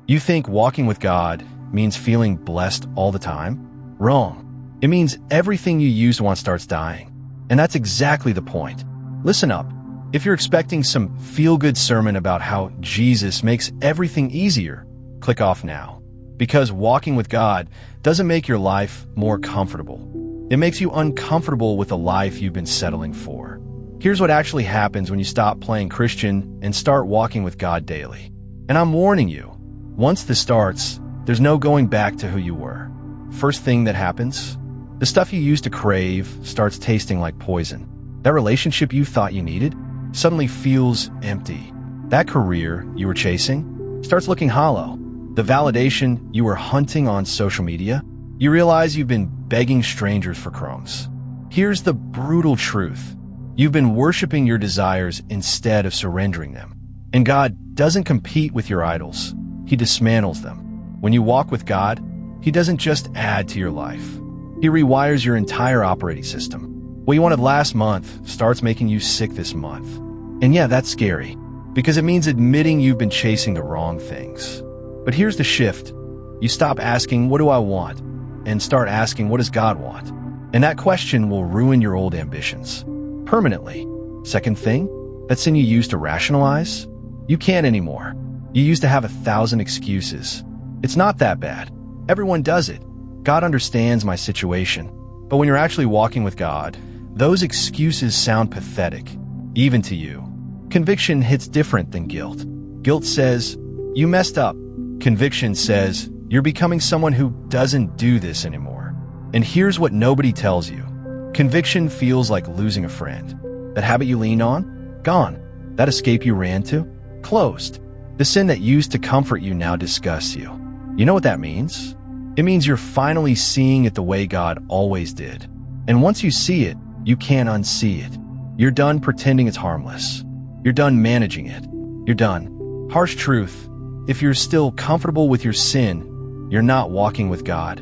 You think walking with God means feeling blessed all the time? Wrong. It means everything you used once starts dying. And that's exactly the point. Listen up. If you're expecting some feel-good sermon about how Jesus makes everything easier, click off now. Because walking with God doesn't make your life more comfortable. It makes you uncomfortable with the life you've been settling for. Here's what actually happens when you stop playing Christian and start walking with God daily. And I'm warning you, once this starts, there's no going back to who you were. First thing that happens, the stuff you used to crave starts tasting like poison. That relationship you thought you needed suddenly feels empty. That career you were chasing starts looking hollow. The validation you were hunting on social media, you realize you've been begging strangers for crumbs. Here's the brutal truth. You've been worshiping your desires instead of surrendering them. And God doesn't compete with your idols. He dismantles them. When you walk with God, He doesn't just add to your life. He rewires your entire operating system. What you wanted last month starts making you sick this month. And yeah, that's scary, because it means admitting you've been chasing the wrong things. But here's the shift. You stop asking, what do I want? And start asking, what does God want? And that question will ruin your old ambitions permanently. Second thing, that sin you used to rationalize, you can't anymore. You used to have 1,000 excuses. It's not that bad. Everyone does it. God understands my situation. But when you're actually walking with God, those excuses sound pathetic, even to you. Conviction hits different than guilt. Guilt says, you messed up. Conviction says, you're becoming someone who doesn't do this anymore. And here's what nobody tells you. Conviction feels like losing a friend. That habit you leaned on? Gone. That escape you ran to? Closed. The sin that used to comfort you now disgusts you. You know what that means? It means you're finally seeing it the way God always did. And once you see it, you can't unsee it. You're done pretending it's harmless. You're done managing it. You're done. Harsh truth. If you're still comfortable with your sin, you're not walking with God.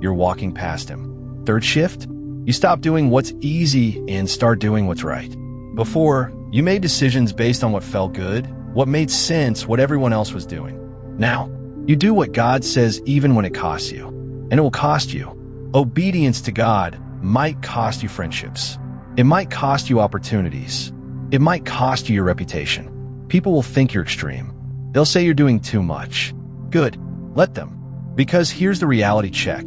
You're walking past Him. Third shift, you stop doing what's easy and start doing what's right. Before, you made decisions based on what felt good, what made sense, what everyone else was doing. Now, you do what God says even when it costs you. And it will cost you. Obedience to God might cost you friendships. It might cost you opportunities. It might cost you your reputation. People will think you're extreme. They'll say you're doing too much. Good. Let them. Because here's the reality check.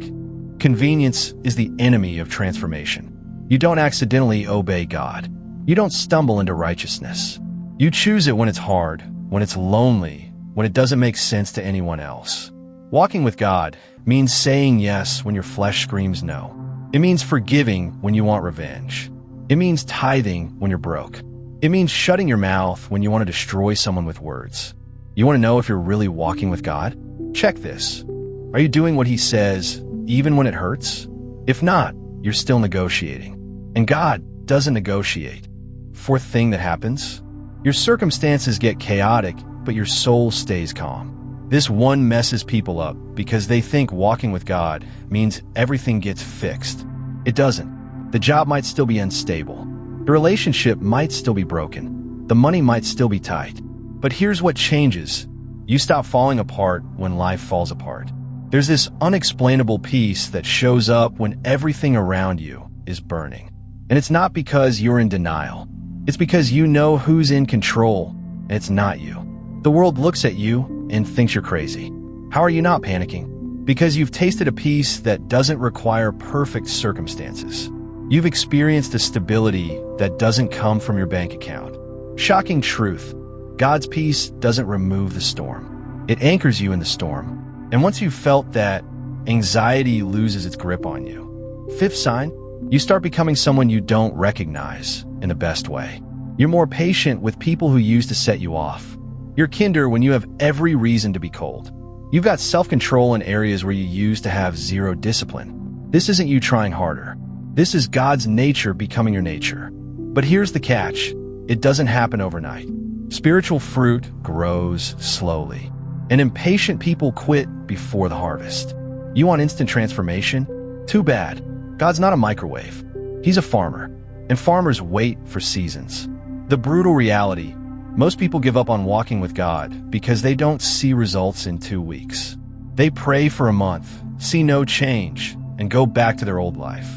Convenience is the enemy of transformation. You don't accidentally obey God. You don't stumble into righteousness. You choose it when it's hard, when it's lonely, when it doesn't make sense to anyone else. Walking with God means saying yes when your flesh screams no. It means forgiving when you want revenge. It means tithing when you're broke. It means shutting your mouth when you want to destroy someone with words. You want to know if you're really walking with God? Check this. Are you doing what He says even when it hurts? If not, you're still negotiating. And God doesn't negotiate. Fourth thing that happens, your circumstances get chaotic, but your soul stays calm. This one messes people up because they think walking with God means everything gets fixed. It doesn't. The job might still be unstable. The relationship might still be broken. The money might still be tight. But here's what changes. You stop falling apart when life falls apart. There's this unexplainable peace that shows up when everything around you is burning. And it's not because you're in denial. It's because you know who's in control, and it's not you. The world looks at you and thinks you're crazy. How are you not panicking? Because you've tasted a peace that doesn't require perfect circumstances. You've experienced a stability that doesn't come from your bank account. Shocking truth. God's peace doesn't remove the storm. It anchors you in the storm. And once you've felt that, anxiety loses its grip on you. Fifth sign, you start becoming someone you don't recognize in the best way. You're more patient with people who used to set you off. You're kinder when you have every reason to be cold. You've got self-control in areas where you used to have zero discipline. This isn't you trying harder. This is God's nature becoming your nature. But here's the catch. It doesn't happen overnight. Spiritual fruit grows slowly. And impatient people quit before the harvest. You want instant transformation? Too bad. God's not a microwave. He's a farmer. And farmers wait for seasons. The brutal reality, Most people give up on walking with God because they don't see results in 2 weeks. They pray for a month, see no change, and go back to their old life.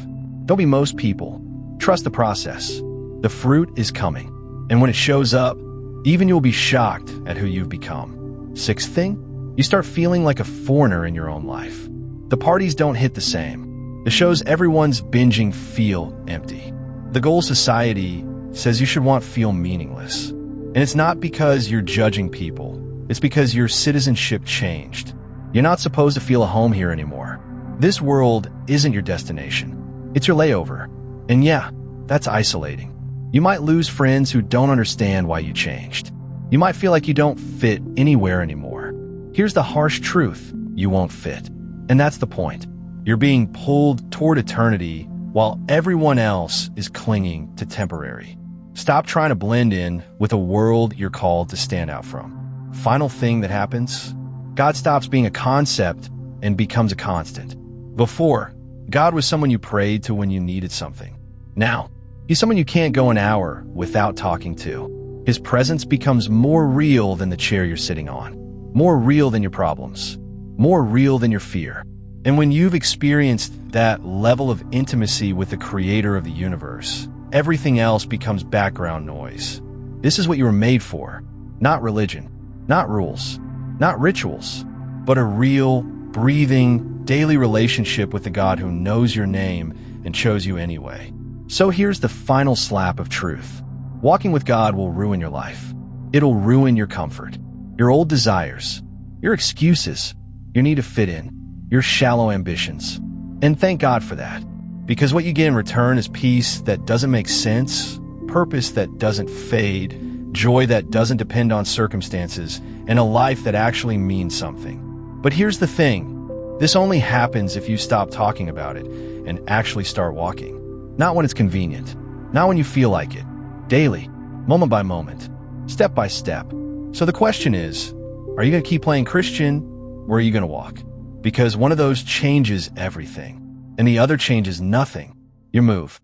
Don't be most people. Trust the process. The fruit is coming. And when it shows up, even you'll be shocked at who you've become. Sixth thing, you start feeling like a foreigner in your own life. The parties don't hit the same. The shows everyone's binging feel empty. The goal society says you should want feel meaningless. And it's not because you're judging people. It's because your citizenship changed. You're not supposed to feel a home here anymore. This world isn't your destination. It's your layover. And yeah, that's isolating. You might lose friends who don't understand why you changed. You might feel like you don't fit anywhere anymore. Here's the harsh truth: you won't fit. And that's the point. You're being pulled toward eternity while everyone else is clinging to temporary. Stop trying to blend in with a world you're called to stand out from. Final thing that happens: God stops being a concept and becomes a constant. Before, God was someone you prayed to when you needed something. Now, He's someone you can't go an hour without talking to. His presence becomes more real than the chair you're sitting on, more real than your problems, more real than your fear. And when you've experienced that level of intimacy with the creator of the universe, everything else becomes background noise. This is what you were made for. Not religion, not rules, not rituals, but a real, breathing, daily relationship with the God who knows your name and chose you anyway. So here's the final slap of truth. Walking with God will ruin your life. It'll ruin your comfort, your old desires, your excuses, your need to fit in, your shallow ambitions. And thank God for that. Because what you get in return is peace that doesn't make sense, purpose that doesn't fade, joy that doesn't depend on circumstances, and a life that actually means something. But here's the thing. This only happens if you stop talking about it and actually start walking. Not when it's convenient, not when you feel like it. Daily, moment by moment, step by step. So the question is, are you going to keep playing Christian, or are you going to walk? Because one of those changes everything, and the other changes nothing. Your move.